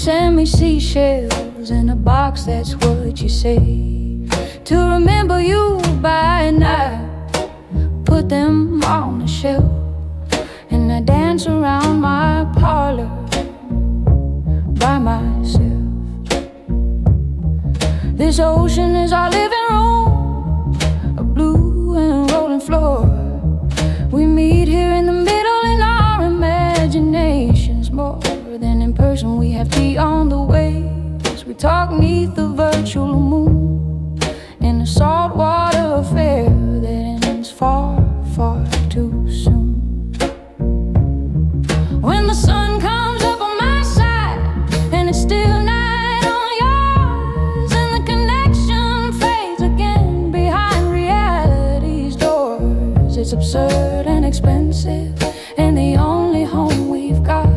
send me seashells in a box, that's what you say. To remember you by night, put them on a shelf, and I dance around my parlor by myself. This ocean is our living room, a blue and rolling floor. We meet here in the middle in our imaginations. More than in person, we have tea on the waves. We talk neath the virtual moon in a saltwater affair that ends far, far too soon. When the sun comes up on my side and it's still night on yours, and the connection fades again behind reality's doors. It's absurd and expensive, and the only home we've got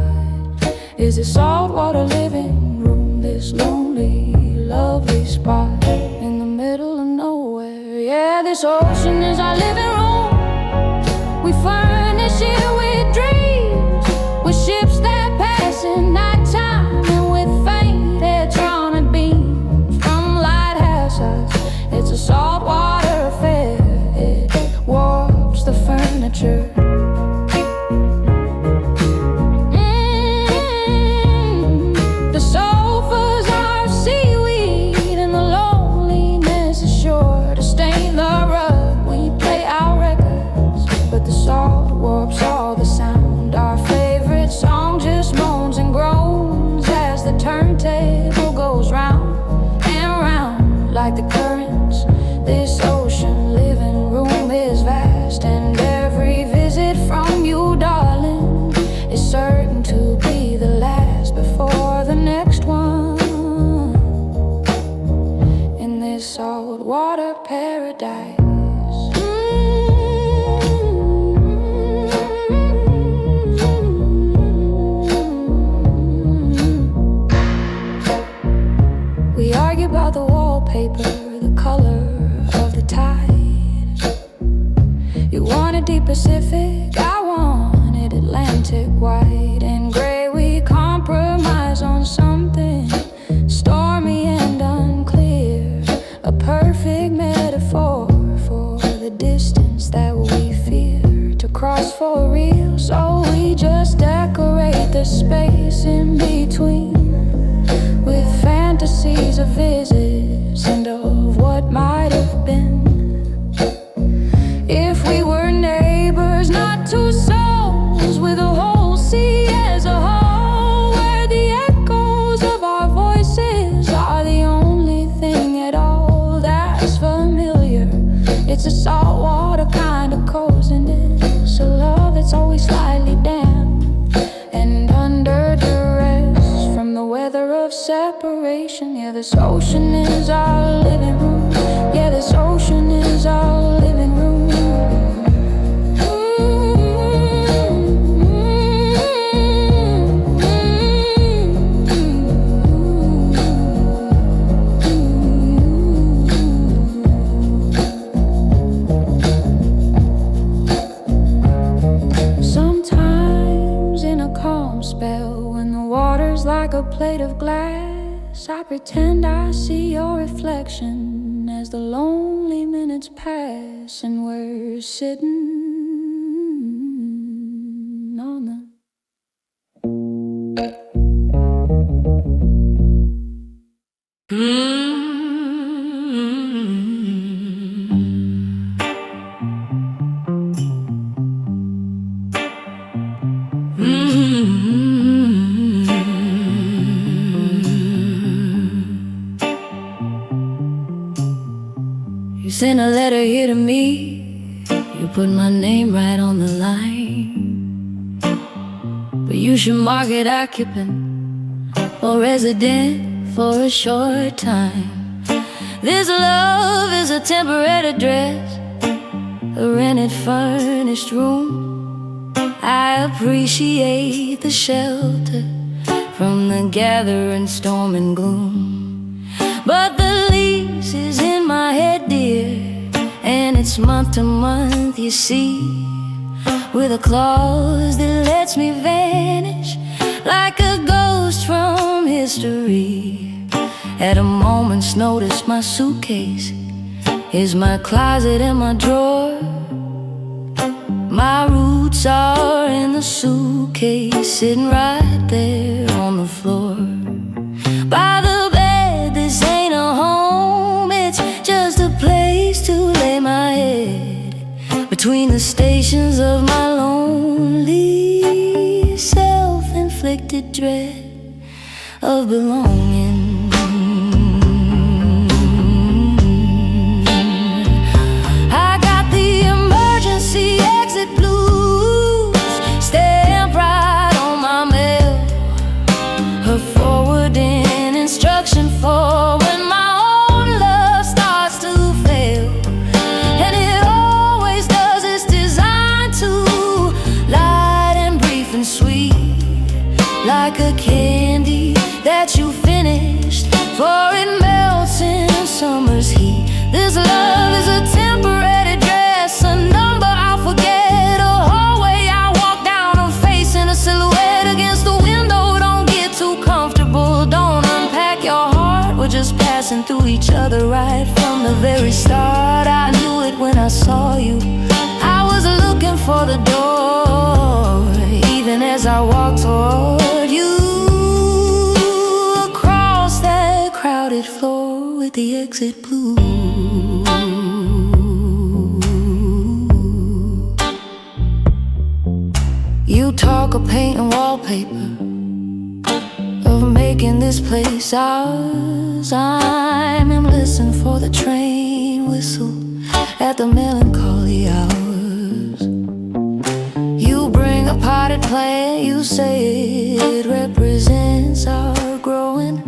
is this saltwater living room, this lonely, lovely spot in the middle of nowhere. Yeah, this ocean is our living room. We furnish it with dreams, with ships that pass in nighttime, and with faint electronic beams from lighthouses. It's a saltwater affair. It warps the furniture. The sofas are seaweed, and the loneliness is sure to stain the rug. We play our records, but the salt warps all the sound. Our favorite song just moans and groans as the turntable goes round and round like the currents. This ocean living room is vast, and every visit from you, darling, is certain to be the last before the next one in this saltwater paradise. We argue about the wallpaper, the color of the tide. You wanted deep Pacific, I wanted Atlantic white and gray. We compromise on something stormy and unclear, a perfect metaphor for the distance that we fear to cross for real. So we just decorate the space in between with fantasies of visits and of what might have been. If we were neighbors, not two souls, with a whole sea as a whole, where the echoes of our voices are the only thing at all that's familiar. It's a saltwater kind of coziness, a love that's always slightly damp and under duress from the weather of separation. Yeah, this ocean is our living room. Yeah, this ocean is our living room. Sometimes in a calm spell, when the water's like a plate of glass, I pretend I see your reflection as the lonely minutes pass, and we're sitting on the You sent a letter here to me, you put my name right on the line, but you should mark it occupant or resident for a short time. This love is a temporary address, a rented furnished room. I appreciate the shelter from the gathering storm and gloom, but the lease is in my head, dear, and it's month to month, you see, with a clause that lets me vanish like a ghost from history. At a moment's notice, my suitcase is my closet and my drawer. My roots are in the suitcase, sitting right there on the floor. By the bed, this ain't a home, it's just a place to lay my head, between the stations of my lonely, self-inflicted dread of belonging. I got the emergency exit blues stamped right on my mail, a forwarding instruction for when my own love starts to fail. And it always does, it's designed to light and brief and sweet, like a candy that you finished, for it melts in summer's heat. This love is a temporary dress, a number I'll forget, a hallway I walk down, I'm facing a silhouette against the window. Don't get too comfortable, don't unpack your heart, we're just passing through each other right from the very start. I knew it when I saw you, I was looking for the door, even as I walked toward you, across that crowded floor with the exit blues. You talk of paint and wallpaper, of making this place ours. I'm listening for the train whistle at the melancholy hours. You bring a potted plant, you say it represents our growing.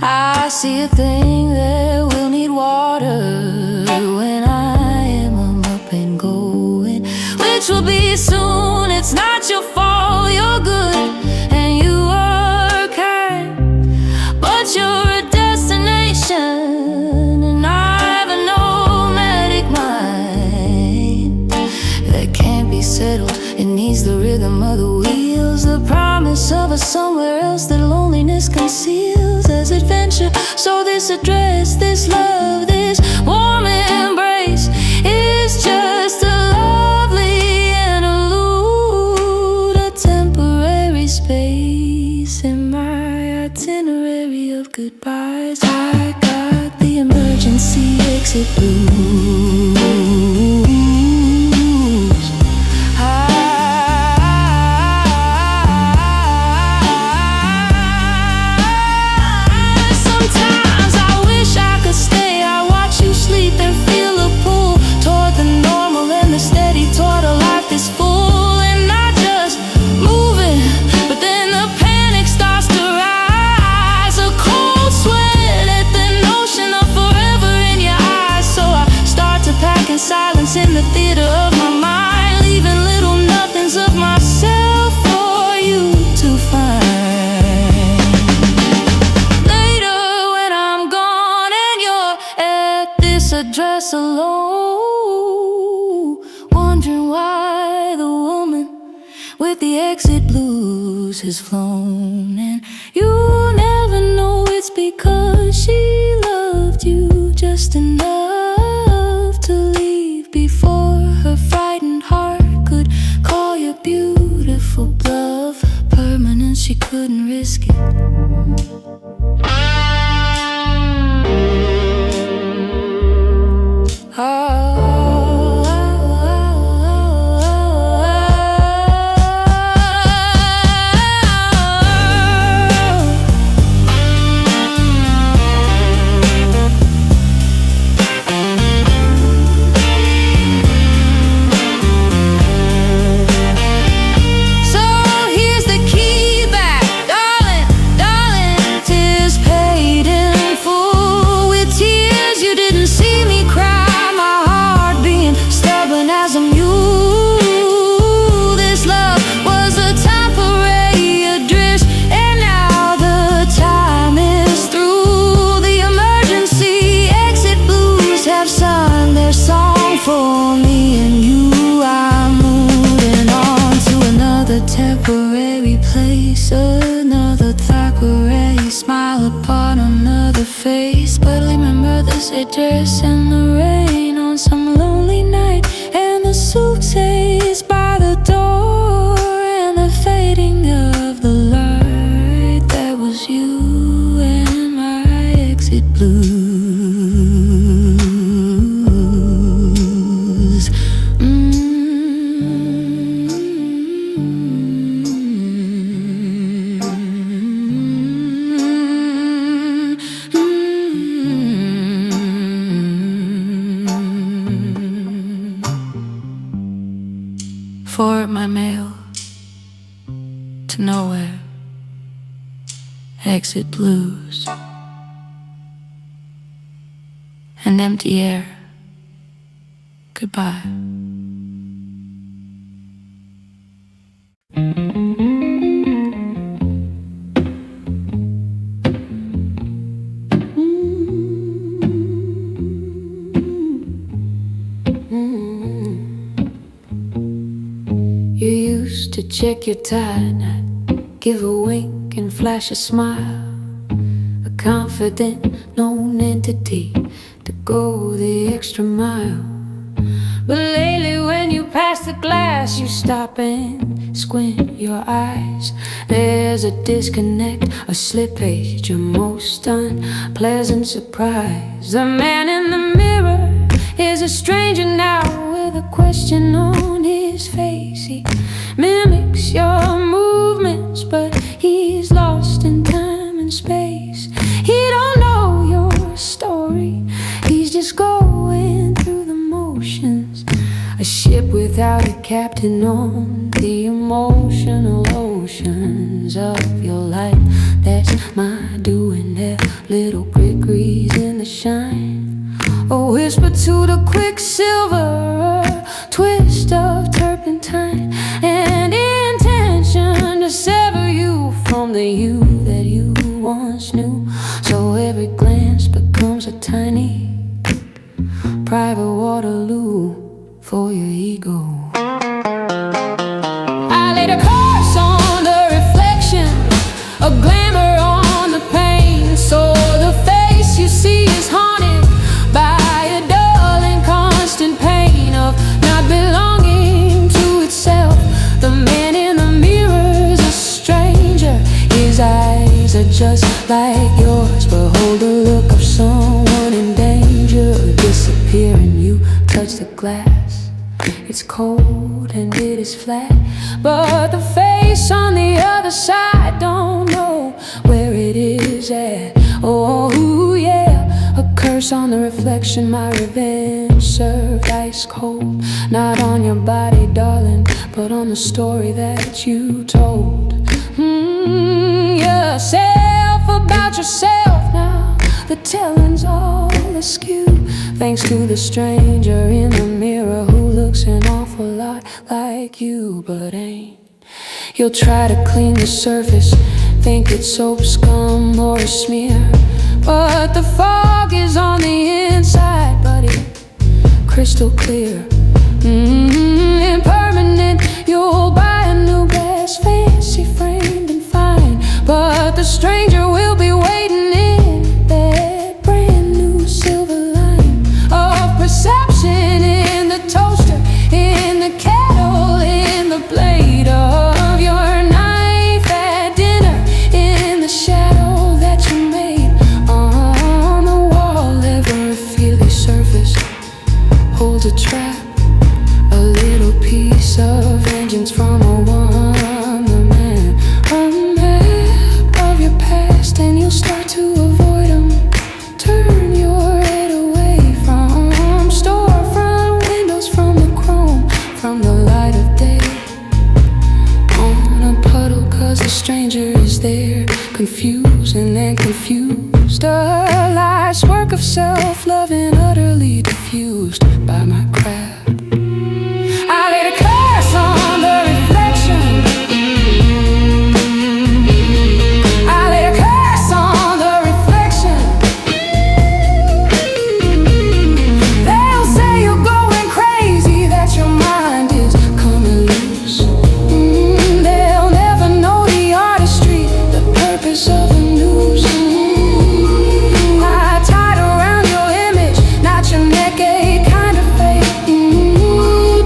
I see a thing that will need water when I am up and going, which will be soon. It's not your fault, you're good and you are kind, but you're a destination and I have a nomadic mind that can't be settled. It needs the rhythm of the wheels, the promise of a somewhere else that loneliness conceals as adventure. So this address, this love, this warm embrace is just a lovely interlude, a temporary space in my itinerary of goodbyes. I got the emergency exit blues. Silence in the theater of my mind, leaving little nothings of myself for you to find. Later when I'm gone and you're at this address alone, wondering why the woman with the exit blues has flown, and you never know it's because she loved you just enough to leave before her frightened heart could call your beautiful bluff permanent. She couldn't risk it. So here's the key back, darling, darling, 'tis to nowhere, exit blues, and empty air. Goodbye. You used to check your time, give a wink and flash a smile, a confident, known entity to go the extra mile. But lately when you pass the glass, you stop and squint your eyes. There's a disconnect, a slippage, a most unpleasant surprise. The man in the mirror is a stranger now, with a question on his face. He mimics your movements, but he's lost in time and space. He don't know your story, he's just going through the motions. A ship without a captain on the emotional oceans of your life. That's my doing, that little grickeries in the shine. A whisper to the quicksilver, a twist of turpentine, and intention to sever you from the you that you once knew. So every glance becomes a tiny private Waterloo for your ego. I laid a curse on the reflection, a glamour on the pain. So the face you see is haunted by a dull and constant pain of not belonging to itself. The man in the mirror is a stranger, his eyes are just like yours, but hold the look of someone in danger. Disappearing, you touch the glass, it's cold and it is flat, but the face on the other side don't know where it is at. Oh yeah, a curse on the reflection, my revenge served ice cold. Not on your body, darling, but on the story that you told. Yourself about yourself now, the telling's all askew, thanks to the stranger in the mirror who looks an awful lot like you, but ain't. You'll try to clean the surface, think it's soap scum or a smear, but the fog is on the inside, buddy, crystal clear. Impermanent, you'll buy a new glass, fancy framed and fine, but the stranger will be waiting in that brand new silver line of perception, in the toaster, in the kettle, in the blade of your knife at dinner, in the shadow that you made on the wall. Ever a feely surface holds a trap, a little piece of vengeance from a wonder man, a map of your past, and you'll start to avoid them. Turn your head away from storefront windows, from the chrome, from the light of day, on a puddle, cause the stranger is there, confused and then confused. A life's work of self-love and utterly diffused by my craft. I laid a curse on the reflection, I laid a curse on the reflection. They'll say you're going crazy, that your mind is coming loose. They'll never know the artistry, the purpose of the news. I tied around your image, not your neck-ache kind of fate.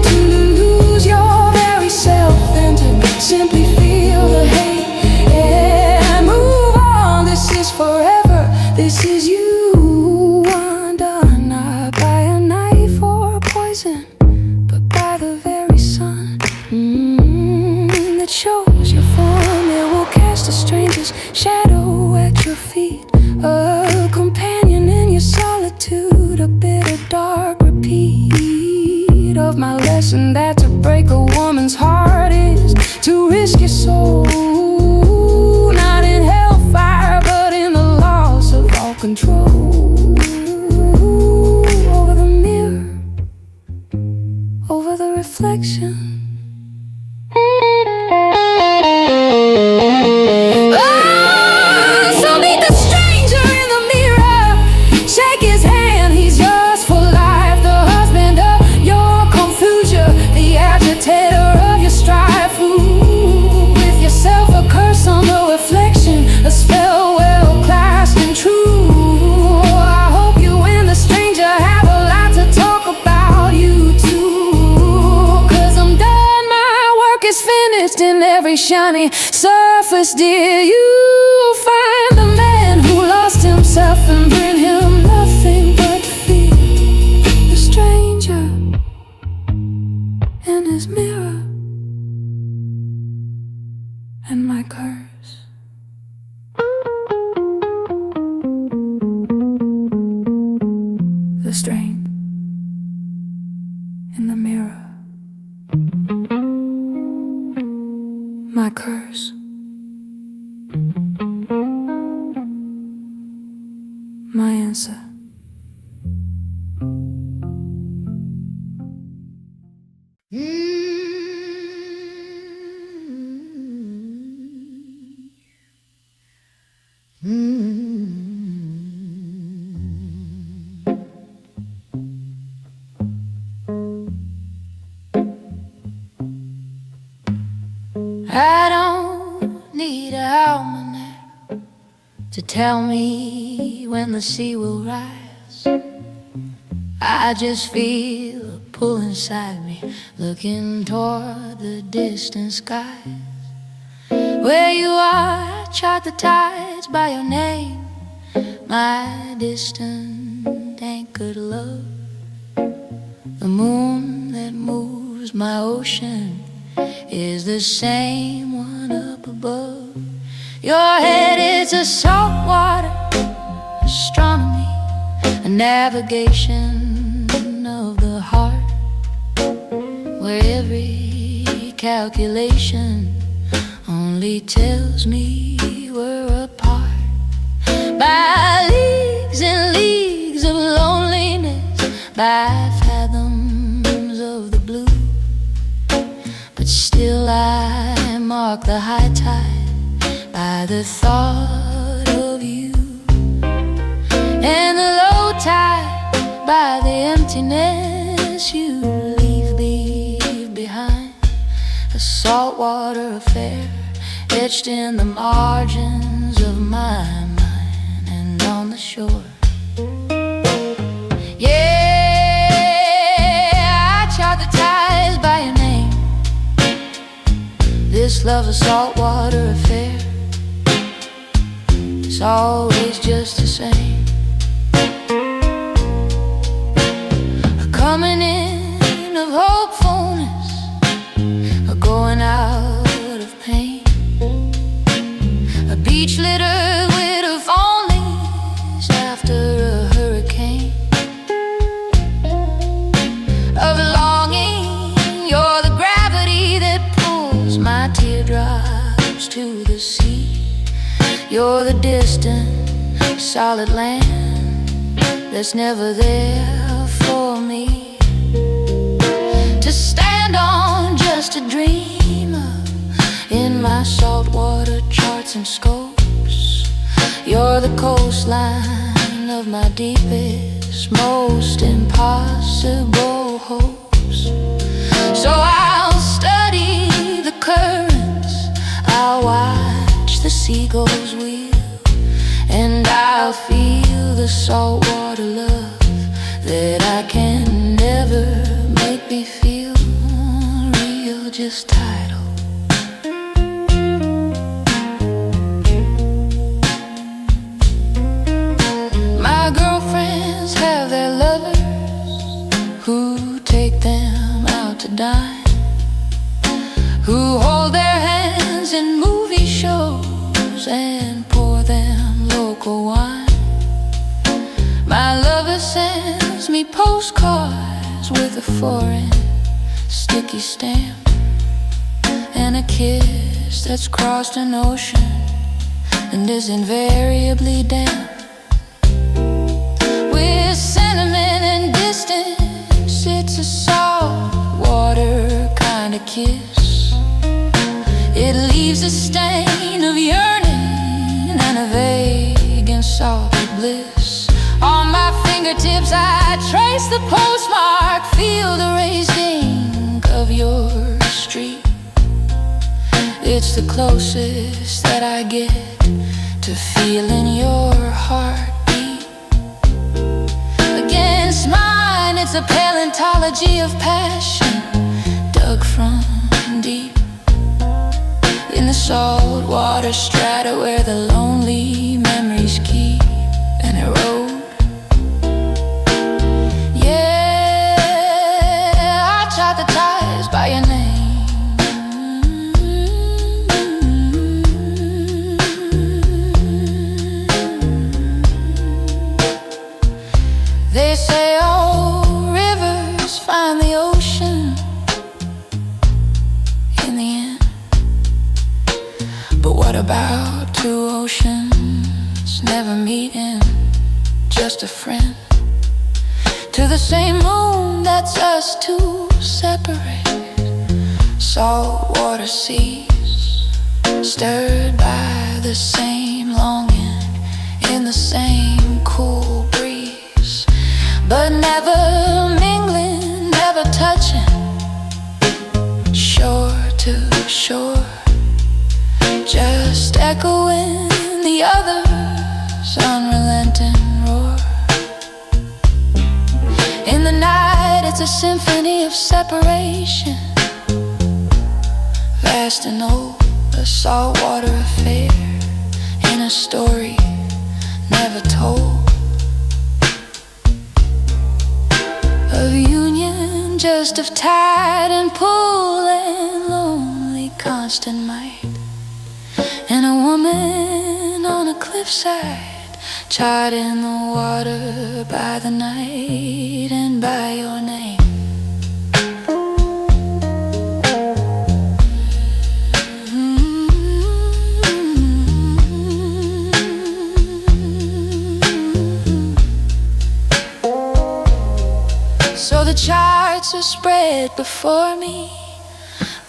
To lose your very self and to simply feel the hate. Yeah, move on, this is forever, this is you undone, not by a knife or poison, but by the very sun that shows your form. It will cast a stranger's shadow at your feet, a companion in your solitude, a bitter dark repeat of my lesson, that to break a woman's heart is to risk your soul. every shiny surface, dear. You'll find the man who lost himself and bring him nothing but fear. The stranger in his mirror and my curse. The strain in the mirror, my curse. My answer. I don't need a almanac to tell me when the sea will rise. I just feel a pull inside me, looking toward the distant skies. Where you are, I chart the tides by your name, my distant anchored love. The moon that moves my ocean is the same one up above. You're headed to saltwater astronomy, a navigation of the heart, where every calculation only tells me we're apart. By leagues and leagues of loneliness, by fathoms of the blue, but still I mark the high tide by the thought of you, and the low tide by the emptiness you leave behind. A saltwater affair etched in the margins of my mind and on the shore. This love's a saltwater affair, it's always just the same. A coming in of hopefulness, a going out of pain, a beach littered with of onlys after a hurricane, of longing. You're the gravity that pulls my teardrops to the sea. You're the distant, solid land that's never there for me to stand on, just to dream of in my saltwater charts and scopes. You're the coastline of my deepest, most impossible hopes. So I'll study the currents, I'll watch the seagulls wheel, and I'll feel the saltwater love that I can never make me feel real, just tidal. My girlfriends have their lovers who take them out to dine, who hold their hands in movie shows and pour them local wine. My lover sends me postcards with a foreign sticky stamp and a kiss that's crossed an ocean and is invariably damp. With sentiment and distance, it's a saltwater kind of kiss. It leaves a stain of yearning and a vague and salty bliss. On my fingertips I trace the postmark, feel the raised ink of your street. It's the closest that I get to feeling your heartbeat against mine. It's a paleontology of passion dug from deep. in the salt water strata where the lonely memories keep and erode. Yeah, I chart the tides by your name. They say all rivers find the ocean in the end. But what about two oceans never meeting, just a friend? To the same moon that's us two separate saltwater seas, stirred by the same longing in the same cool breeze, but never mingling, never touching, shore to shore, just echoing the other's unrelenting roar. In the night it's a symphony of separation, vast and old, a saltwater affair in a story never told, of union, just of tide and pull and lonely constant might, and a woman on a cliffside, charting the water by the night and by your name. So the charts are spread before me,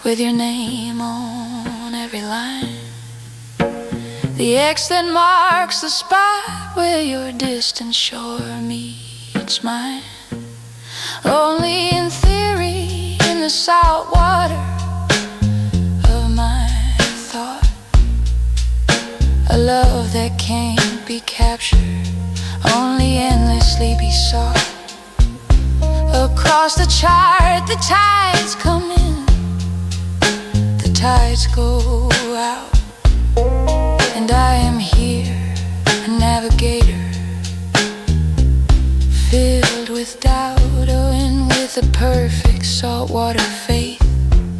with your name on every line, the X that marks the spot where your distant shore meets mine. Only in theory, in the salt water of my thought, a love that can't be captured, only endlessly be sought. Across the chart, the tides come in, the tides go out, and I am here, a navigator, filled with doubt, oh, and with a perfect saltwater faith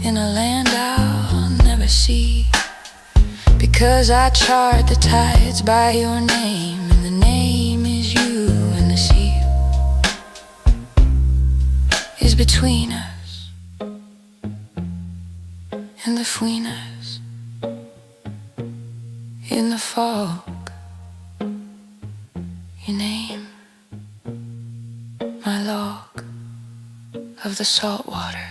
in a land I'll never see, because I chart the tides by your name, and the name is you, and the sea is between us and between us. In the fog, your name, my log of the saltwater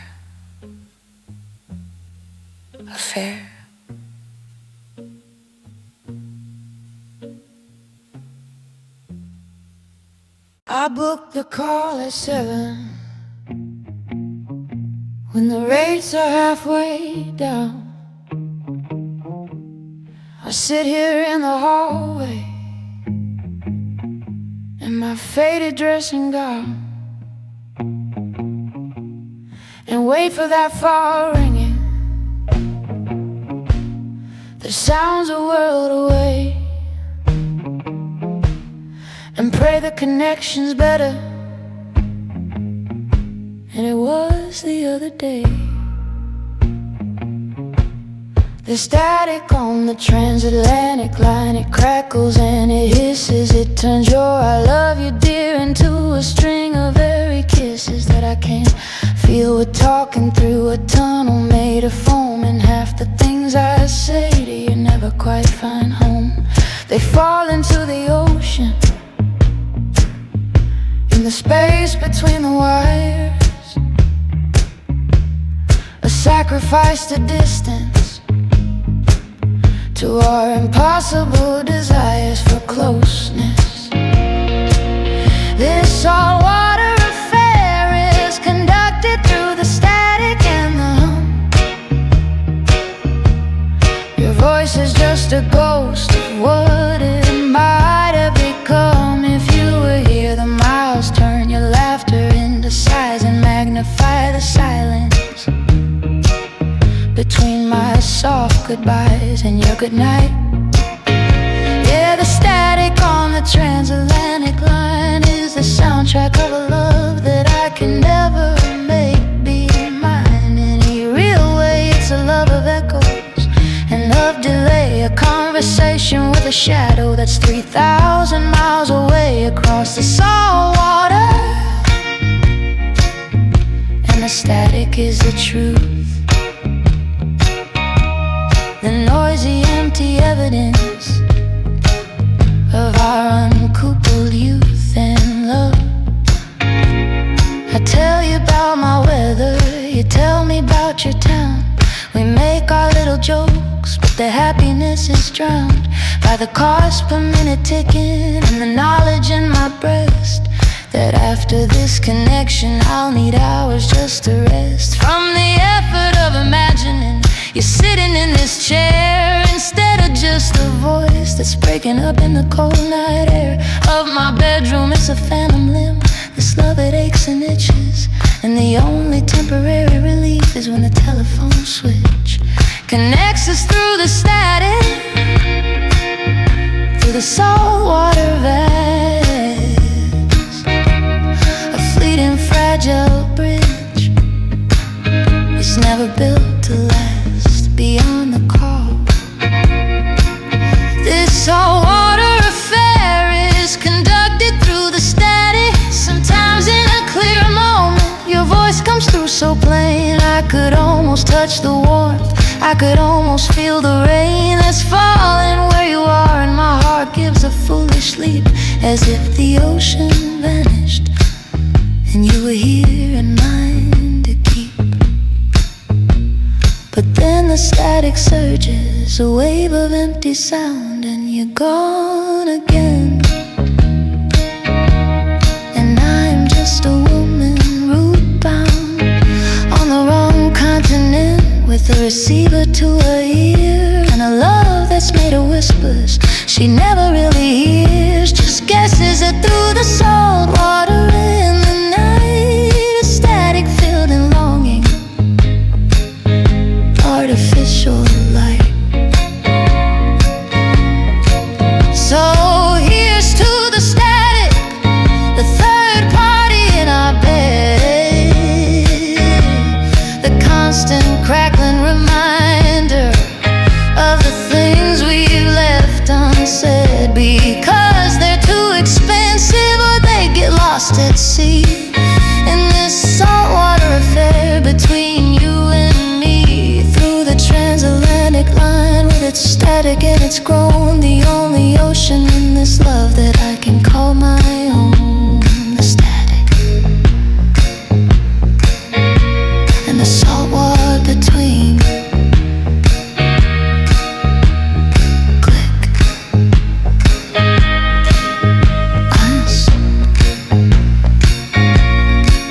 affair. I booked the call at 7 when the rates are halfway down. I sit here in the hallway in my faded dressing gown and wait for that phone ringing that sounds a world away, and pray the connection's better. And it was the other day. The static on the transatlantic line, it crackles and it hisses. It turns your I love you dear into a string of airy kisses that I can't feel. We're talking through a tunnel made of foam, and half the things I say to you never quite find home. They fall into the ocean, in the space between the wires, a sacrifice to distance, to our impossible desires for closeness. This saltwater affair is conducted through the static and the hum. Your voice is just a ghost of what it might have become if you were here. The miles turn your laughter into sighs and magnify the silence between my soul soft goodbyes and your goodnight. Yeah, the static on the transatlantic line is the soundtrack of a love that I can never make be mine. In any real way, it's a love of echoes and of delay, a conversation with a shadow that's 3,000 miles away across the salt water. And the static is the truth, the noisy, empty evidence of our uncoupled youth and love. I tell you about my weather, you tell me about your town. We make our little jokes, but the happiness is drowned by the cost per minute ticking and the knowledge in my breast that after this connection I'll need hours just to rest from the effort of imagining you're sitting in this chair instead of just a voice that's breaking up in the cold night air of my bedroom. It's a phantom limb, this love it aches and itches, and the only temporary relief is when the telephone switch connects us through the static, through the saltwater vast, a fleeting fragile bridge. It's never built to last beyond the call. This saltwater affair is conducted through the static. Sometimes in a clear moment your voice comes through so plain, I could almost touch the warmth, I could almost feel the rain that's falling where you are, and my heart gives a foolish leap as if the ocean vanished and you were here and mine to keep. But then the static surges, a wave of empty sound, and you're gone again. And I'm just a woman root bound on the wrong continent, with a receiver to her ear and a love that's made of whispers she never really hears, just guesses it through the salt water in the night. A static filled and longing, artificial light. So here's to the static, the third party in our bed, the constant crackling reminder of the things we've left unsaid because they're too expensive or they get lost at sea. In this saltwater affair between you and me, through the transatlantic line with its static and its groan, the only ocean in this love that I can call my own. The static and the salt water between. Click. Us.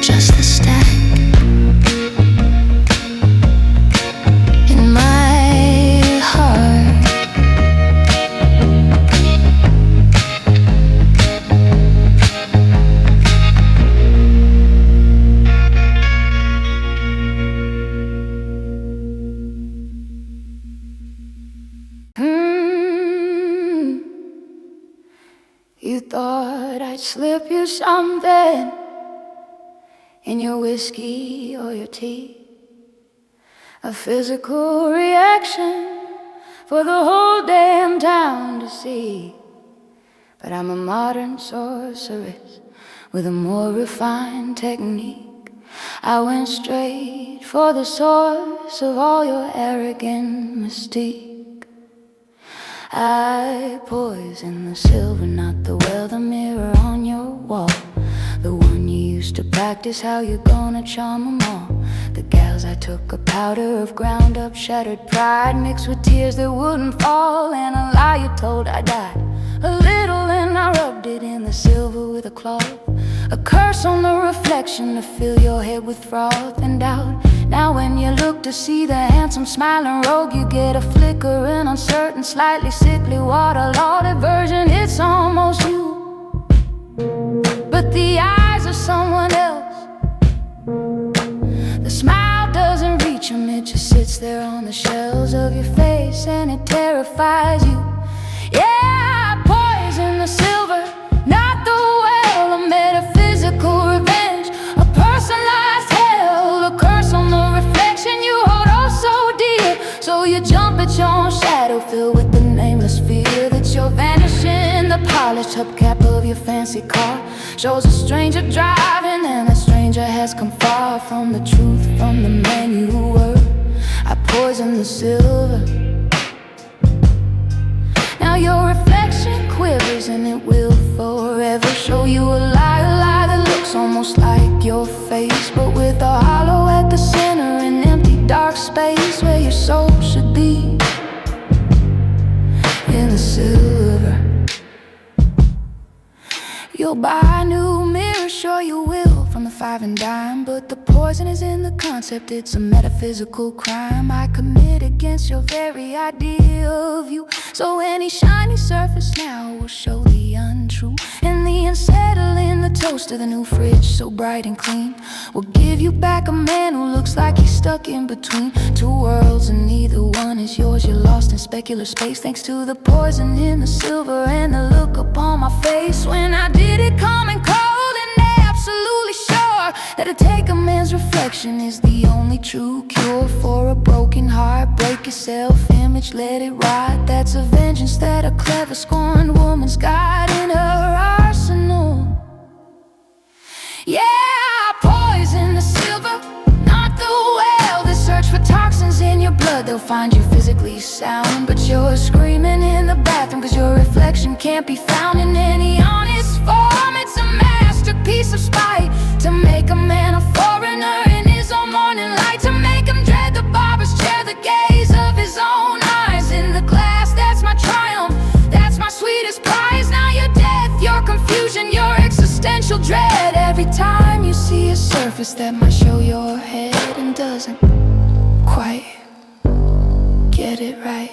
Just the static in my heart. You thought I'd slip you something in your whiskey or your tea, a physical reaction for the whole damn town to see. But I'm a modern sorceress with a more refined technique. I went straight for the source of all your arrogant mystique. I poison the silver, not the well, the mirror on your wall, the one you used to practice how you're gonna charm them all. The gals I took a powder of ground up shattered pride mixed with tears that wouldn't fall, and a lie you told I died a little, and I rubbed it in the silver with a cloth, a curse on the reflection to fill your head with froth and doubt. Now when you look to see the handsome smiling rogue, you get a flickering, uncertain, slightly sickly, water-lauded version. It's almost you, but the eyes of someone else. The smile doesn't reach spectrum, it just sits there on the shelves of your face, and it terrifies you. Yeah, poison the silver, not the well. A metaphysical revenge, a personalized hell, a curse on the reflection you hold oh so dear. So you jump at your own shadow, filled with the nameless fear that you're vanishing. The polished hubcap of your fancy car shows a stranger driving, and that stranger has come far from the truth, from the man you were. I poison the silver. Now your reflection quivers, and it will forever show you a lie that looks almost like your face, but with a hollow at the center, an empty dark space where your soul should be, in the silver. You'll buy a new mirror, sure you will, from the 5 and dime, but the poison is in the concept, it's a metaphysical crime I commit against your very idea of you. So any shiny surface now will show the untrue, and the unsettling, the toast of the new fridge, so bright and clean, will give you back a man who looks like he's stuck in between two worlds, and neither one is yours. You're lost in specular space, thanks to the poison in the silver and the look upon my face. When I did it calm and cold and absolutely sure that to take a man's reflection is the only true cure for a broken heart. Break your self-image, let it rot. That's a vengeance that a clever scorned woman's got in her arsenal. Yeah, poison the silver, not the well. They search for toxins in your blood, they'll find you physically sound, but you're screaming in the bathroom, cause your reflection can't be found in any honest form. It's a masterpiece of spite, to make a man a foreigner in his own morning light, to make him dread the barber's chair, the gaze of his own eyes in the glass. That's my triumph, that's my sweetest prize. Now your death, your confusion, your existential dread. Every time you see a surface that might show your head and doesn't quite get it right.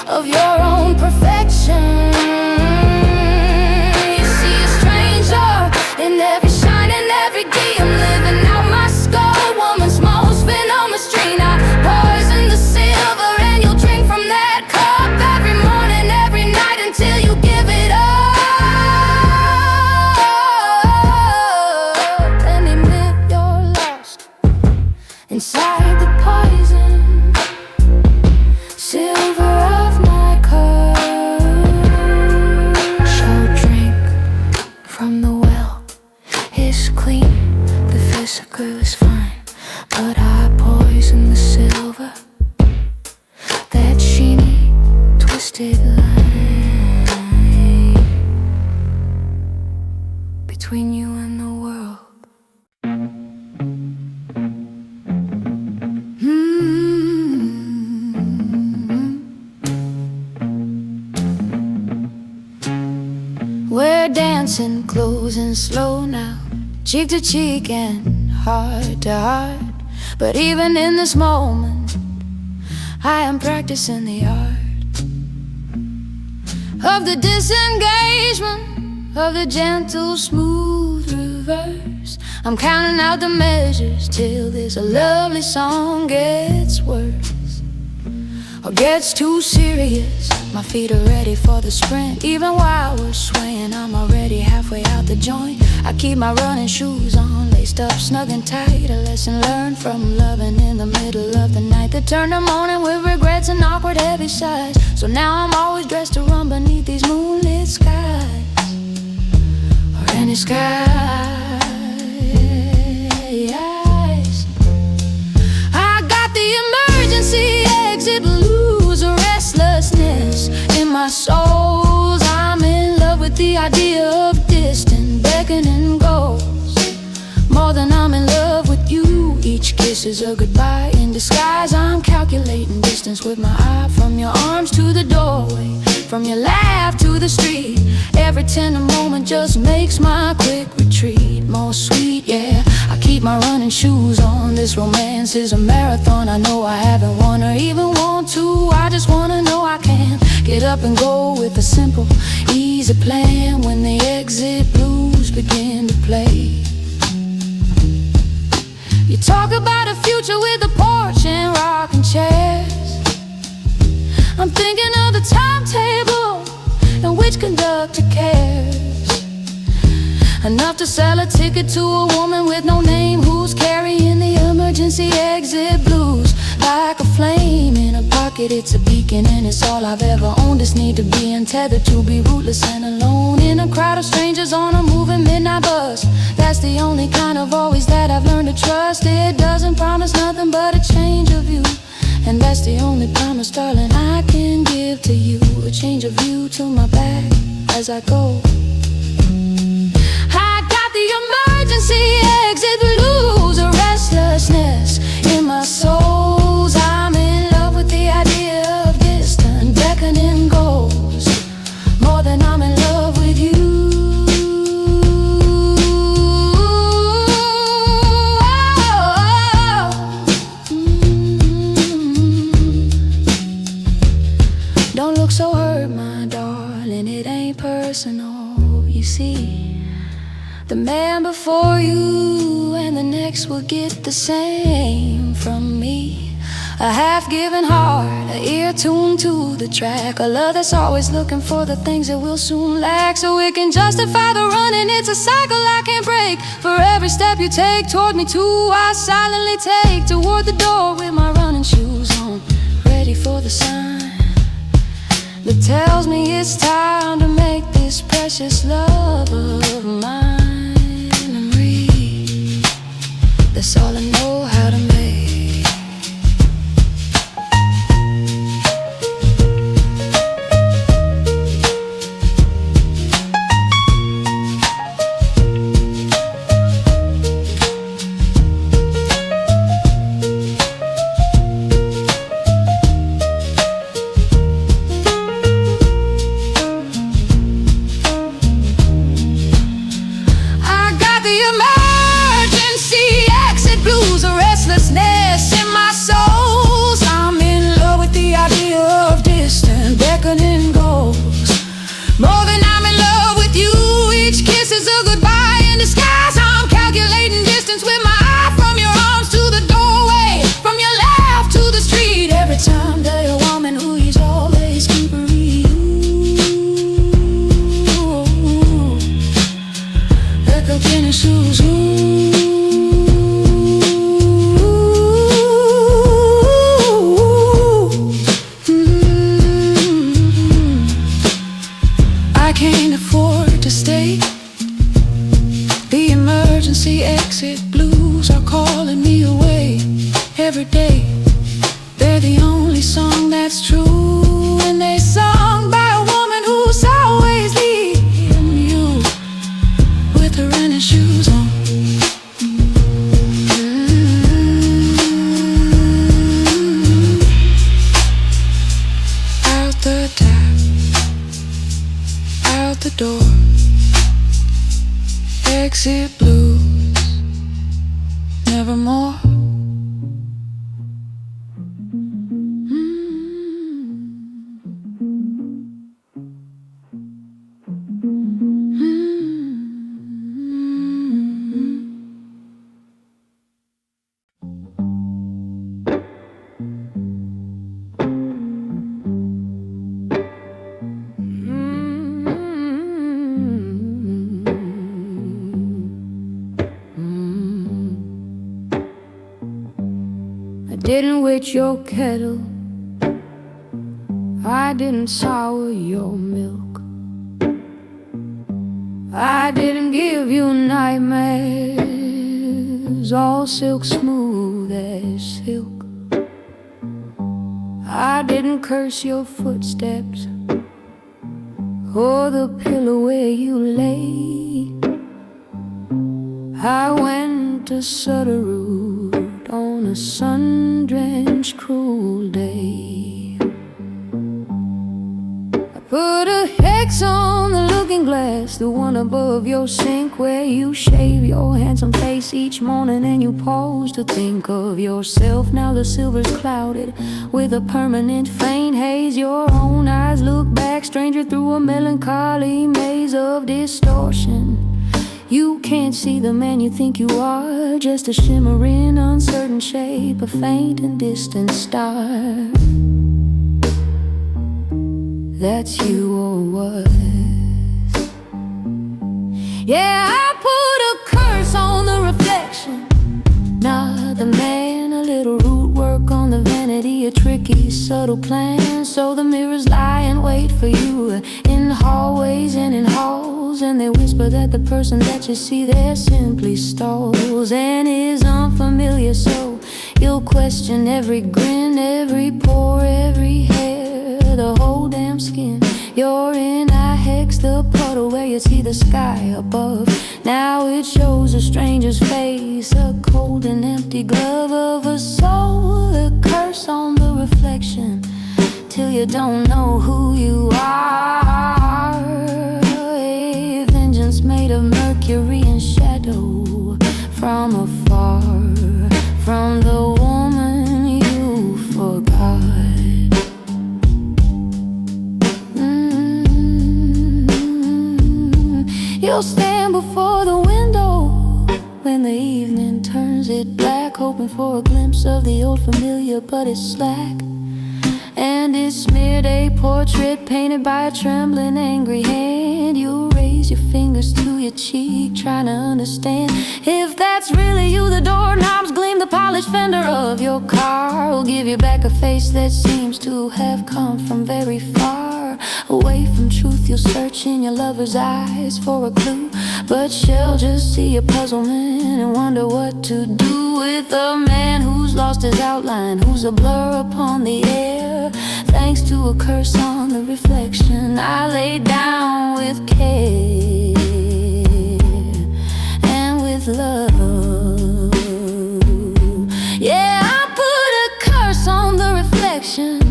Of your own perfection, you see a stranger in every shine and every day. I'm living out my skull, woman's most venomous dream. I poison the silver, and you'll drink from that cup every morning, every night, until you give it up. And admit you're lost inside the poison silver of my cup. So drink from the well, it's clean, the physical is fine, but I poison the silver, that sheeny, twisted line between you and the world. We're dancing, closing slow now, cheek to cheek and heart to heart. But even in this moment, I am practicing the art of the disengagement, of the gentle, smooth reverse. I'm counting out the measures till this lovely song gets worse or gets too serious. My feet are ready for the sprint. Even while we're swaying, I'm already halfway out the joint. I keep my running shoes on, laced up snug and tight. A lesson learned from loving in the middle of the night that turned the morning with regrets and awkward heavy sighs. So now I'm always dressed to run beneath these moonlit skies. any skies. I got the emergency exit blues, a restlessness in my soul. I'm in love with the idea of distant beckoning ghosts, more than I'm in love with you. Each kiss is a goodbye in disguise. I'm calculating distance with my eye, from your arms to the doorway, from your laugh to the street. Every tender moment just makes my quick retreat more sweet, yeah. I keep my running shoes on. This romance is a marathon. I know I haven't won or even want to. I just wanna know I can get up and go with a simple, easy plan when the exit blues begin to play. You talk about a future with a porch and rocking chairs. I'm thinking of the timetable and which conductor cares enough to sell a ticket to a woman with no name, who's carrying the emergency exit blues like a flame in a pocket. It's a beacon and it's all I've ever owned. This need to be untethered, to be rootless and alone in a crowd of strangers on a moving midnight bus. That's the only kind of always that I've learned to trust. It doesn't promise nothing but a change of view, and that's the only promise, darling, I can give to you. A change of view to my back as I go. I got the emergency exit blues, a restlessness in my soul. I'm in love with the idea of distant beckoning ghosts, more than I'm in love with you. Don't look so hurt, my darling, it ain't personal. You see, the man before you and the next will get the same from me. A half-given heart, an ear tuned to the track, a love that's always looking for the things that will soon lack, so it can justify the running. It's a cycle I can't break. For every step you take toward me too, I silently take toward the door with my running shoes on, ready for the sign that tells me it's time to make this precious love of mine and breathe. That's all I know how to make. In my soul, I'm in love with the idea of distant beckoning ghosts, more than I'm in love with you. Each kiss is a goodbye in disguise. I'm calculating distance with my eye, from your arms to the doorway, from your laugh to the street. Every time that a woman who is always keeping you, echo in shoes. The emergency exit blues are calling me away every day. They're the only song that's true, and they sung by a woman who's always leaving you with her running shoes on. Out the tap, out the door, exit blues, nevermore. Didn't wet your kettle, I didn't sour your milk, I didn't give you nightmares, all silk smooth as silk. I didn't curse your footsteps or the pillow where you lay. I went to Solitude on a sun-drenched cruel day. I put a hex on the looking glass, the one above your sink, where you shave your handsome face each morning and you pause to think of yourself. Now the silver's clouded with a permanent faint haze. Your own eyes look back, stranger, through a melancholy maze of distortion. You can't see the man you think you are, just a shimmering, uncertain shape, a faint and distant star. That's you or what? Yeah, I put a curse on the reflection, not the man. A little root work on the vanity, a tricky, subtle plan. So the mirrors lie in wait for you in hallways and in halls, and they whisper that the person that you see there simply stalls and is unfamiliar. So you'll question every grin, every pore, every hair, the whole damn skin you're in. I hex the puddle where you see the sky above. Now it shows a stranger's face, a cold and empty glove of a soul. A curse on the reflection till you don't know who you are. A vengeance made of mercury and shadow from afar, from the woman you forgot. You'll stand before the window when the evening turns it black, hoping for a glimpse of the old familiar, but it's slack. And it's smeared, a portrait painted by a trembling, angry hand. You raise your fingers to your cheek, trying to understand if that's really you. The doorknobs gleam, the polished fender of your car will give you back a face that seems to have come from very far away from truth. You'll search in your lover's eyes for a clue, but she'll just see a puzzlement and wonder what to do with a man who's lost his outline, who's a blur upon the air. Thanks to a curse on the reflection, I lay down with care and with love. Yeah, I put a curse on the reflection.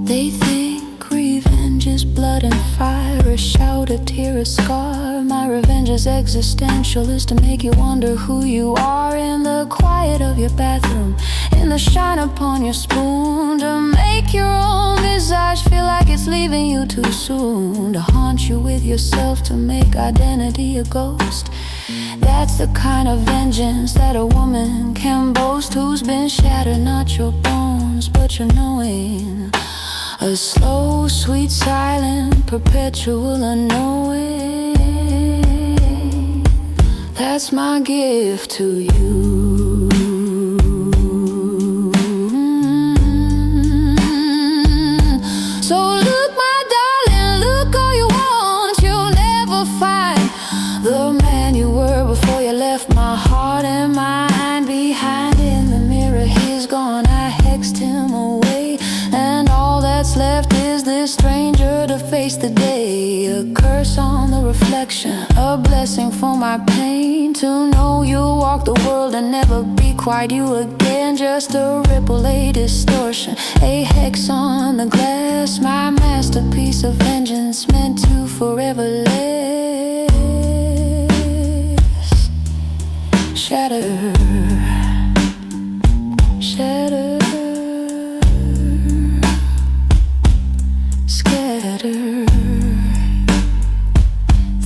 They think revenge is blood and fire, a shout, a tear, a scar. My revenge is existential, is to make you wonder who you are. In the quiet of your bathroom, in the shine upon your spoon, to make your own visage feel like it's leaving you too soon, to haunt you with yourself, to make identity a ghost. That's the kind of vengeance that a woman can boast, who's been shattered, not your bones, but your knowing. A slow, sweet, silent, perpetual unknowing. That's my gift to you. So look, my darling, look all you want. You'll never find the man you were before you left my heart and mind behind. In the mirror, he's gone, I hexed him away, and all that's left is this stranger to face the day. A curse on the reflection, a blessing for my pain, to know you'll walk the world and never be quite you again. Just a ripple, a distortion, a hex on the glass, my masterpiece of vengeance meant to forever last. Shatter, shatter, scatter.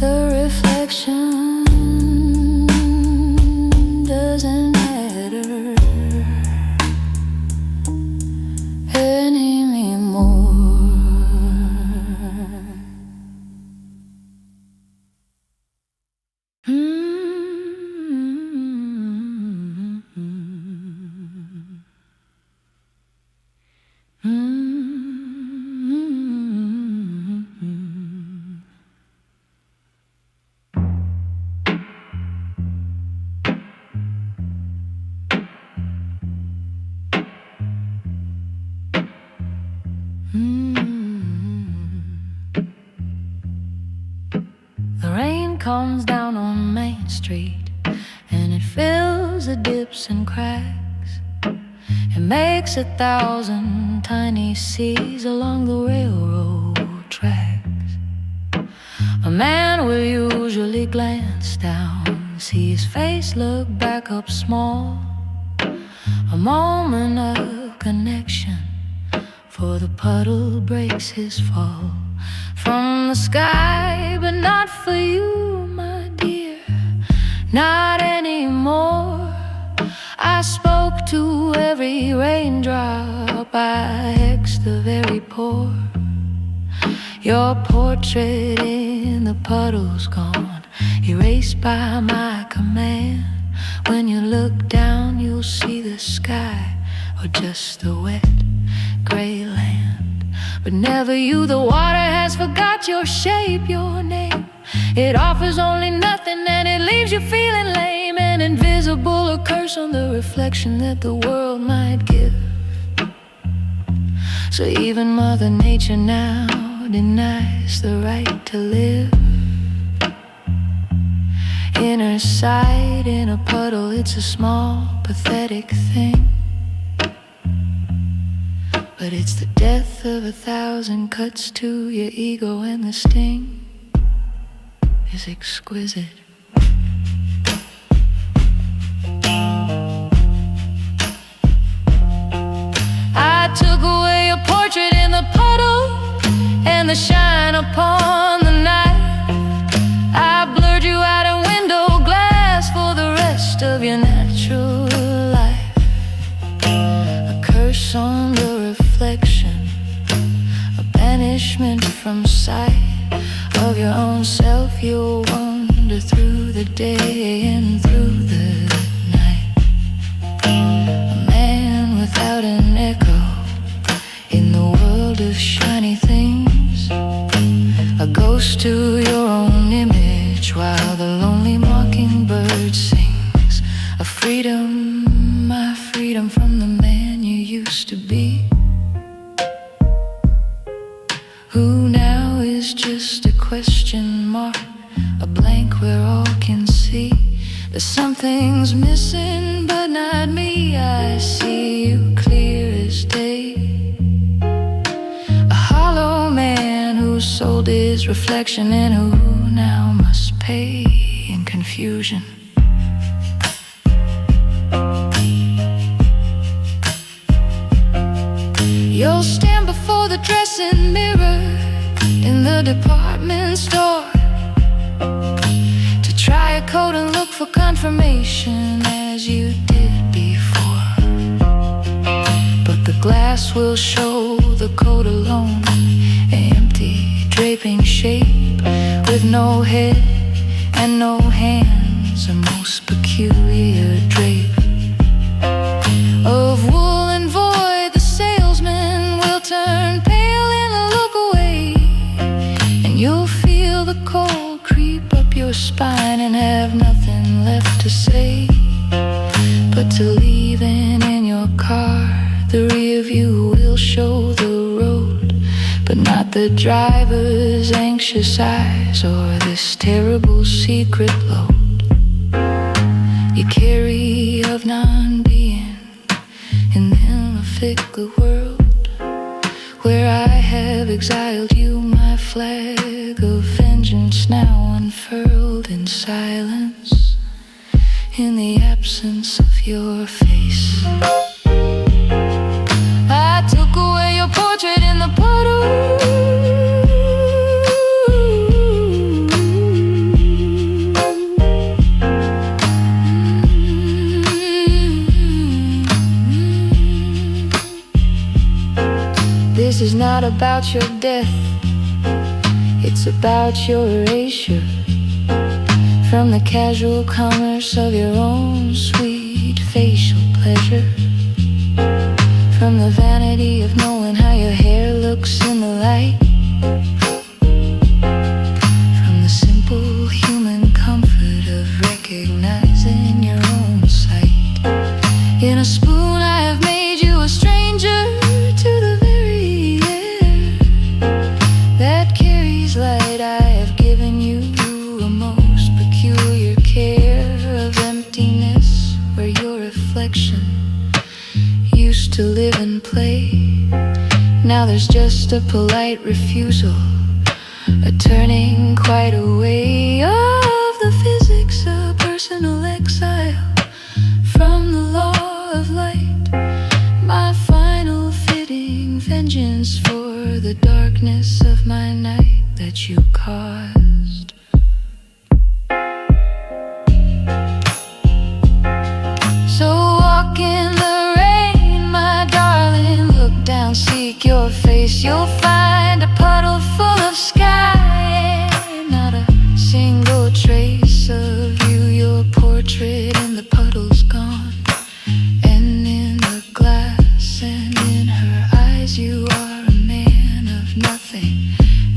The reflection doesn't matter anymore. The rain comes down on Main Street, and it fills the dips and cracks. It makes 1,000 tiny seas along the railroad tracks. A man will usually glance down, see his face look back up small. A moment of connection, for the puddle breaks his fall from the sky, but not for you, my dear, not anymore. I spoke to every raindrop, I hexed the very pore. Your portrait in the puddle's gone, erased by my command. When you look down, you'll see the sky, or just the wet, gray land. But never you, the water has forgot your shape, your name. It offers only nothing, and it leaves you feeling lame and invisible, a curse on the reflection that the world might give. So even Mother Nature now denies the right to live. Inner sight in a puddle, it's a small, pathetic thing, but it's the death of 1,000 cuts to your ego, and the sting is exquisite. I took away your portrait in the puddle and the shine upon the night. I blurred you out of window glass for the rest of your natural life. A curse on the reflection, a banishment from sight of your own self. You'll wander through the day and through the night, a man without an echo in the world of shiny things, a ghost to your own image while the lonely mockingbird sings. A freedom, my freedom from the man you used to be, who now is just a question mark, a blank where all can see that something's missing, but not me. I see you clear as day, a hollow man who sold his reflection and who now must pay in confusion. You'll stand before the dressing mirror in the department store to try a coat and look for confirmation as you did before. But the glass will show the coat alone, an empty draping shape with no head and no hands, a most peculiar drape of wool and void. The salesman will turn pale and look away, and you'll feel the cold creep up your spine and have nothing left to say but to leave. And in your car, the rear view will show the road, but not the driver's anxious eyes or this terrible secret load you carry of non-being in the fickle world where I have exiled you. My flag of vengeance now unfurled in silence in the absence of your face. I took away your portrait in the puddle, This is not about your death, it's about your erasure from the casual commerce of your own sweet facial pleasure, from the vanity of knowing how your hair looks in the light, from the simple human comfort of recognizing your own sight. In a spoon I have made you a stranger to the very air used to live and play. Now there's just a polite refusal, a turning quite away of the physics of personal exile from the law of light. My final fitting vengeance for the darkness of my night that you caused. So walk in the rain, my darling, look down, seek your face. You'll find a puddle full of sky, not a single trace of you. Your portrait in the puddle's gone, and in the glass and in her eyes you are a man of nothing.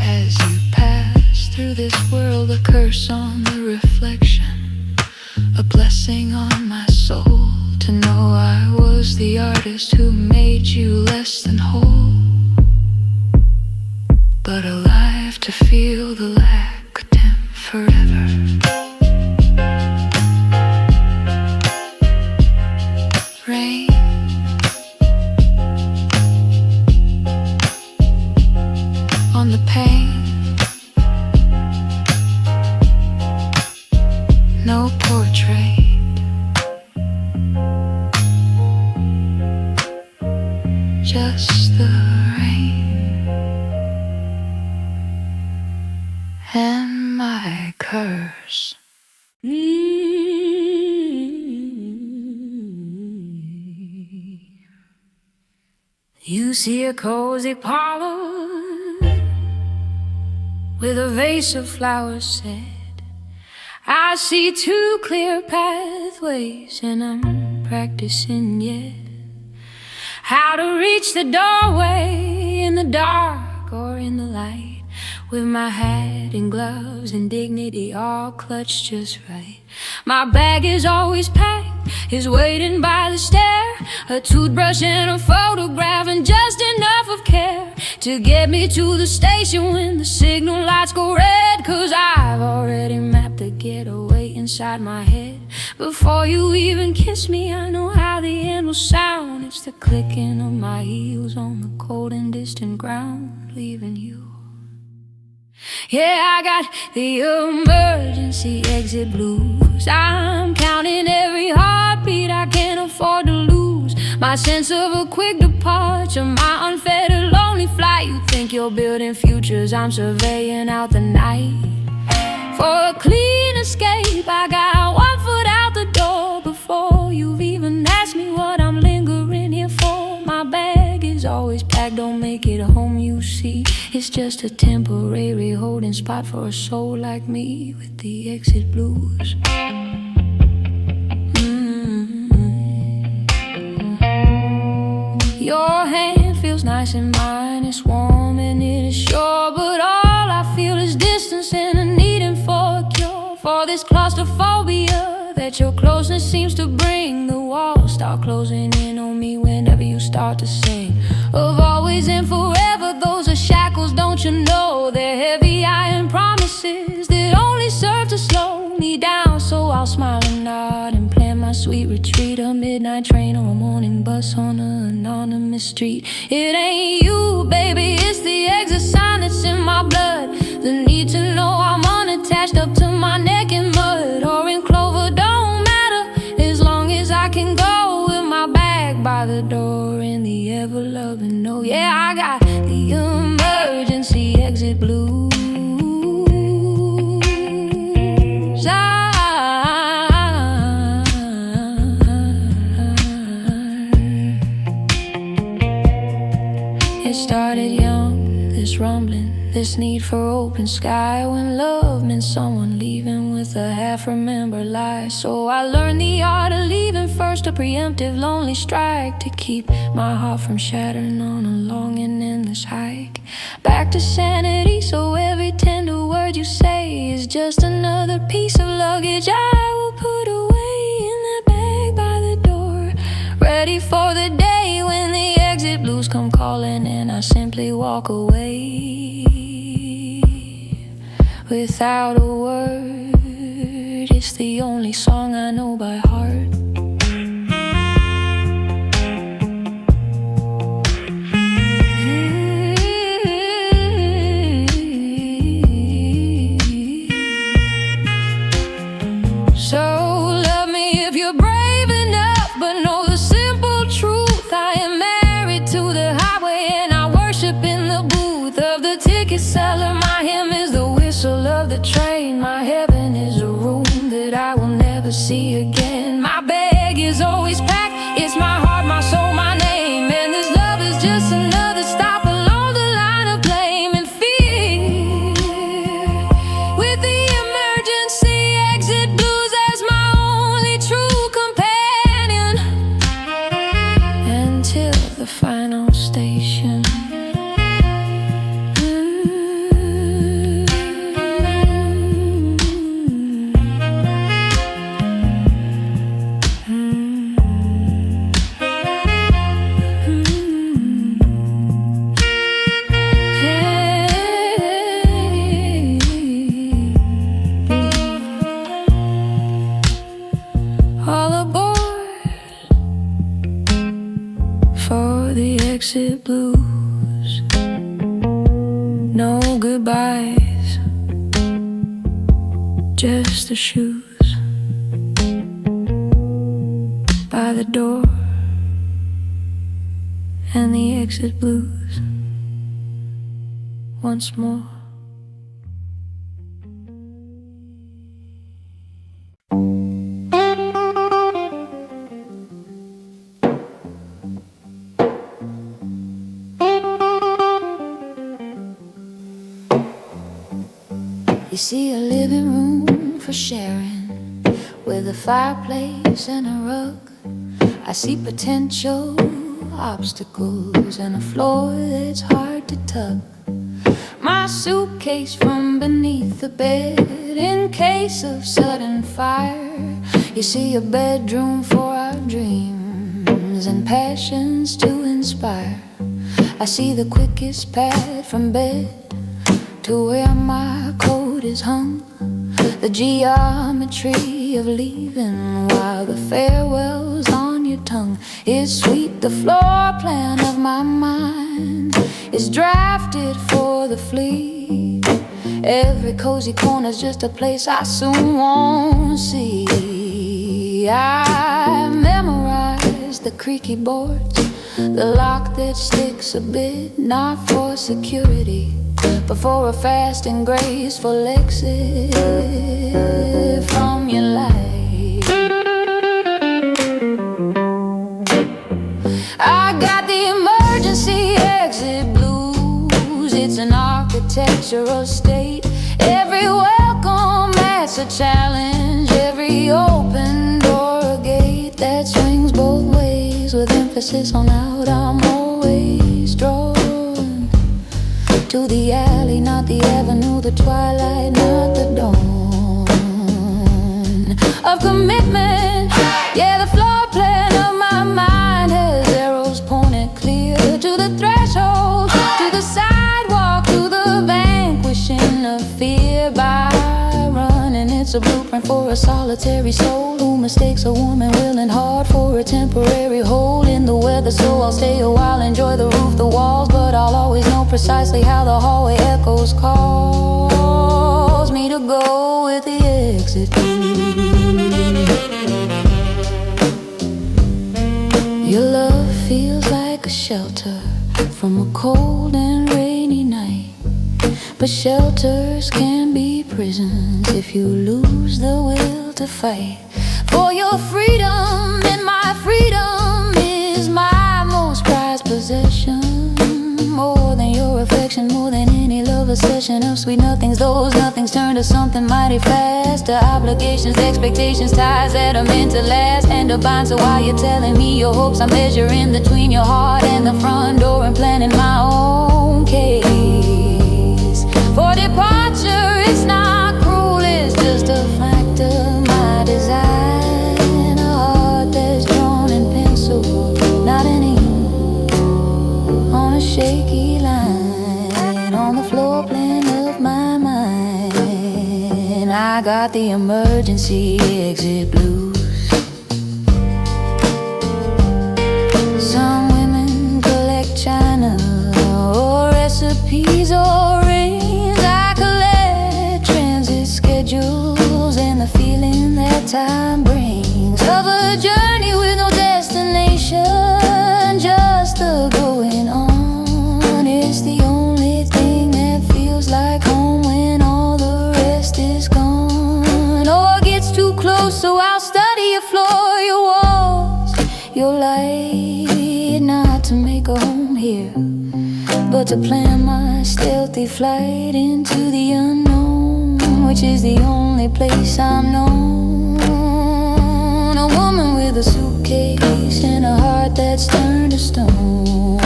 As you pass through this world, a curse on the reflection, a blessing on my soul, to know I was the artist who made you less than whole, but alive to feel the lack of them forever. Rain on the pain, no portrait, just the rain and my curse. You see a cozy parlor with a vase of flowers set. I see two clear pathways, and I'm practicing yet how to reach the doorway in the dark or in the light, with my hat and gloves and dignity all clutched just right. My bag is always packed, is waiting by the stair, a toothbrush and a photograph and just enough of care to get me to the station when the signal lights go red. 'Cause I've already mapped the getaway inside my head. Before you even kiss me, I know how the end will sound. It's the clicking of my heels on the cold and distant ground, leaving you. Yeah, I got the emergency exit blues. I'm counting every heartbeat I can't afford to lose. My sense of a quick departure, my unfettered lonely flight. You think you're building futures, I'm surveying out the night. For a clean escape, I got 1 foot out the door before you've even asked me what I'm lingering here for. My bag is always packed, don't make it home, you see. It's just a temporary holding spot for a soul like me with the exit blues. Your hand feels nice in mine, it's warm and it is sure, but all I feel is distance and a needing for a cure for this claustrophobia that your closeness seems to bring. The walls start closing in on me whenever you start to sing of always and forever. Those are shackles, don't you know? They're heavy iron promises that only serve to slow me down. So I'll smile and nod and plan my sweet retreat, a midnight train or a morning bus on an anonymous street. It ain't you, baby, it's the exit sign that's in my blood. The need to know I'm unattached up to my neck in mud or in clover don't matter, as long as I can go with my bag by the door in the ever-loving no. Yeah, I got the emergency exit blues. It started young, this rumbling, this need for open sky, when love meant someone leaving with a half-remembered lie. So I learned the art of leaving first, a preemptive lonely strike, to keep my heart from shattering on a long and endless hike back to sanity. So every tender word you say is just another piece of luggage I will put away in that bag by the door, ready for the day when the exit blues come calling and I simply walk away without a word. It's the only song I know by heart. the final station. All aboard for the exit blues. No goodbyes, just the shoes by the door and the exit blues once more. You see a living room for sharing, with a fireplace and a rug. I see potential obstacles and a floor that's hard to tug. My suitcase from beneath the bed in case of sudden fire. You see a bedroom for our dreams and passions to inspire. I see the quickest path from bed to where my coat is hung, the geometry of leaving while the farewell's on your tongue is sweet. The floor plan of my mind is drafted for the fleet. Every cozy corner's just a place I soon won't see. I memorized the creaky boards, the lock that sticks a bit, not for security, but for a fast and graceful exit from your life. I got the emergency exit blues. It's an architectural state. Every welcome that's a challenge, every open door a gate that swings both ways with emphasis on out. I'm always drawn to the alley, not the avenue, the twilight, not the dawn of commitment. Yeah, the floor plan of my mind has arrows pointed clear to the threshold, to the sidewalk, to the vanquishing of fear by running. It's a blueprint for a solitary soul who mistakes a woman willing hard for a temporary hold in the weather. So I'll stay a while, enjoy the roof, the walls, but I'll always know precisely how the hallway echoes calls me to go with the exit. Your love feels like a shelter from a cold and rainy night, but shelters can be prisons if you lose the will to fight for your freedom. And my freedom is my most prized possession, more than your affection, more than any lover session of sweet nothings. Those nothings turn to something mighty fast, to obligations, expectations, ties that are meant to last and to bind. So while you're telling me your hopes, I'm measuring between your heart and the front door and planning my own case for departure. It's not cruel, it's just a fact of my design, a heart that's drawn in pencil, not an ink, on a shaky line, on the floor plan of my mind. I got the emergency exit blues. Some women collect china or recipes or rings. I collect transit schedules and the feeling that time brings of a journey with no destination, just the going on. It's the only thing that feels like home when all the rest is gone or gets too close. So I'll study your floor, your walls, your light, not to make a home here, but to plan my stealthy flight into the unknown, which is the only place I'm known. A woman with a suitcase suitcase and a heart that's turned to stone.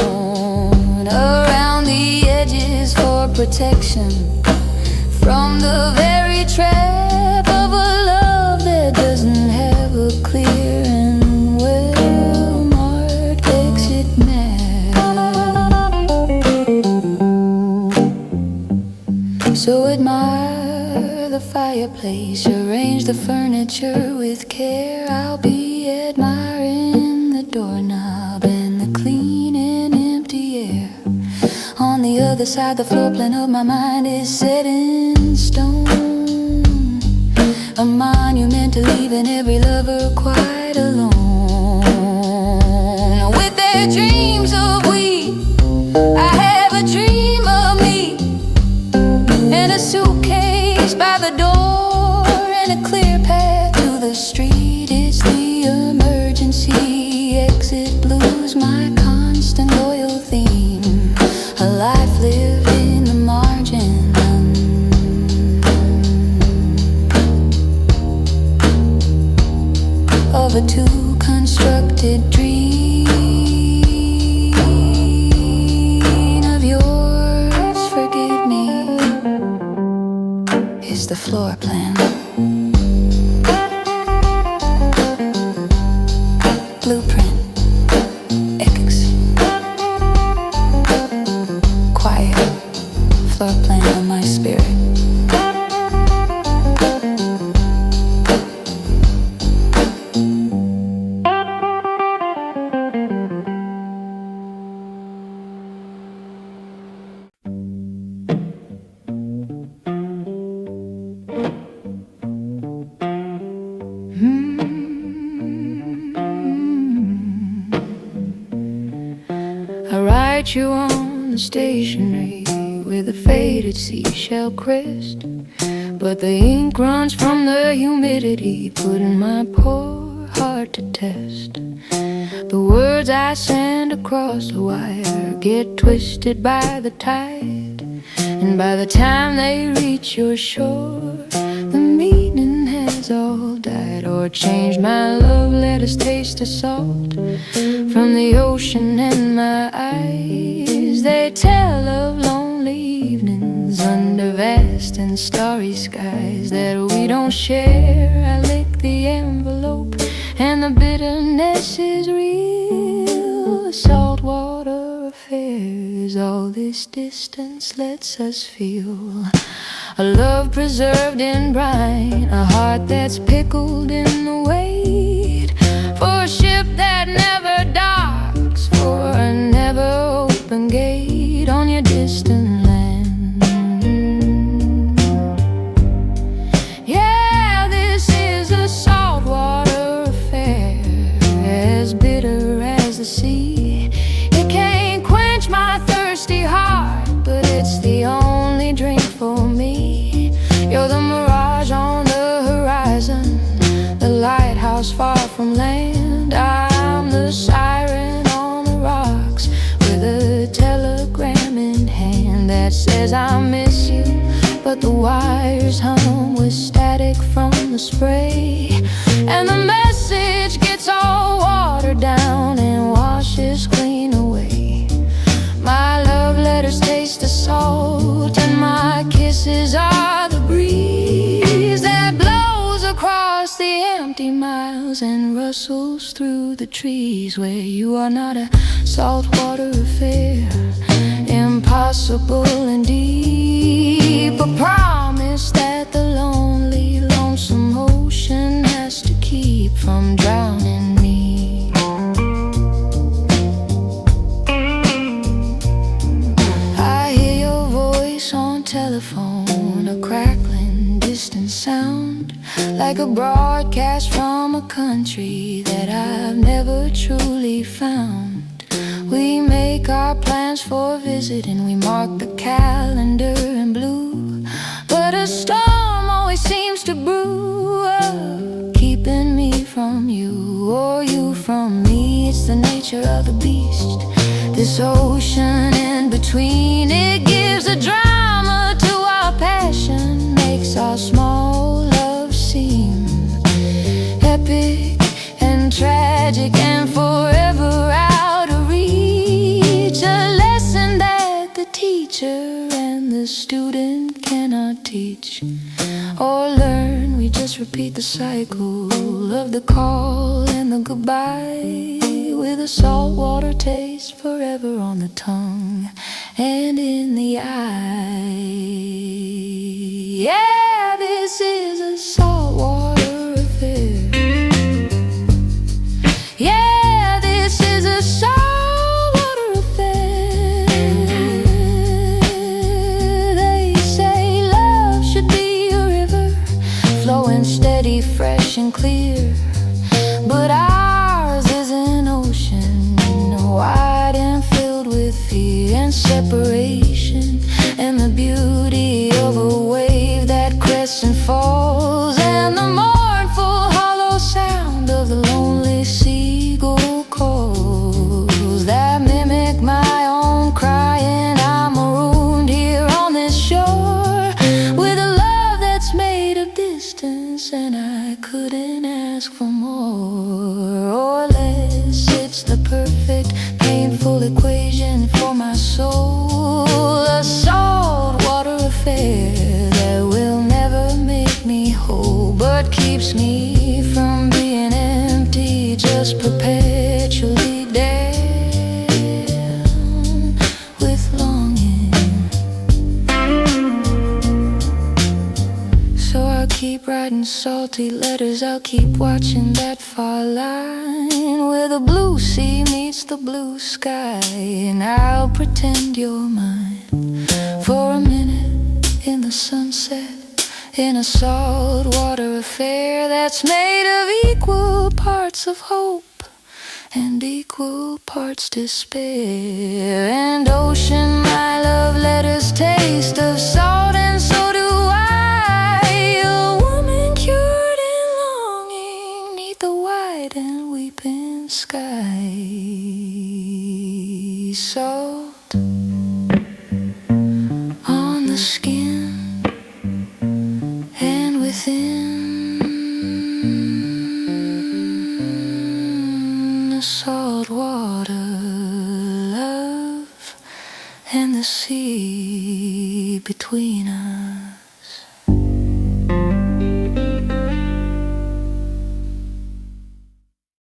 Around the edges for protection from the very trap of a love that doesn't have a clear and well-marked exit map. So admire the fireplace, arrange the furniture with care. I'll be admiring the doorknob and the clean and empty air. On the other side, the floor plan of my mind is set in stone, a monument to leaving every lover quite alone. With their dreams of we, I have a dream of me, and a suitcase by the door, and a clear path to the street. It's the emergency exit blues, my constant loyal theme. A life lived in the margin of a too-constructed dream of yours. Forgive me, is the floor plan. Blueprint X. Quiet floor plan of my spirit. I write you on the stationery with a faded seashell crest, but the ink runs from the humidity, putting my poor heart to test. The words I send across the wire get twisted by the tide, and by the time they reach your shore, the meaning has all died. Or changed. My love letters taste of salt from the ocean in my eyes. They tell of lonely evenings under vast and starry skies that we don't share. I lick the envelope and the bitterness is real. A saltwater affairs, all this distance lets us feel. A love preserved in brine, a heart that's pickled in the weight. For a ship that never docks, for a never open gate on your distant land. Yeah, this is a saltwater affair, as bitter as the sea. It can't quench my thirsty heart, but it's the only drink for me. You're the mirage on the horizon, the lighthouse far from land. I'm the siren on the rocks with a telegram in hand that says I miss you, but the wires hum with static from the spray, and the message gets all watered down and washes clean away. My love letters taste of salt, and my kisses are the breeze that blows across the empty miles and rustles through the trees. Where you are not a saltwater affair, impossible and deep, a promise that the lonely, lonesome ocean has to keep from drowning me. I hear your voice on telephone, a crackling distant sound, like a broadcast from a country that I've never truly found. We make our plans for a visit and we mark the calendar in blue, but a storm always seems to brew up, keeping me from you or you from me. It's the nature of the beast, this ocean in between. It gives a drama to our passion, makes our small love seem epic and tragic teacher, and the student cannot teach or learn. We just repeat the cycle of the call and the goodbye, with a saltwater taste forever on the tongue and in the eye. Yeah, this is a saltwater affair. Yeah, this is a saltwater affair. They say love should be a river, flowing steady, fresh and clear, but ours is an ocean, wide and filled with fear and separation, and the beauty of a wave that crests and falls, and the mournful hollow sound of the lonely seagull calls that mimic my own crying. I'm marooned here on this shore with a love that's made of distance, and I couldn't ask for more or less. It's the perfect painful equation for my soul, a saltwater affair that will never make me whole, but keeps me from being empty, just perpetually down with longing. So I'll keep writing salty letters, I'll keep watching that far line where the blue sea meets the blue sky, and I'll pretend you're mine for a minute in the sunset, in a saltwater affair that's made of equal parts of hope and equal parts despair. And ocean, my love letters taste of salt, and so do I, a woman cured in longing neath the wide and weeping sky. Salt on the skin and within, the salt water love and the sea between us.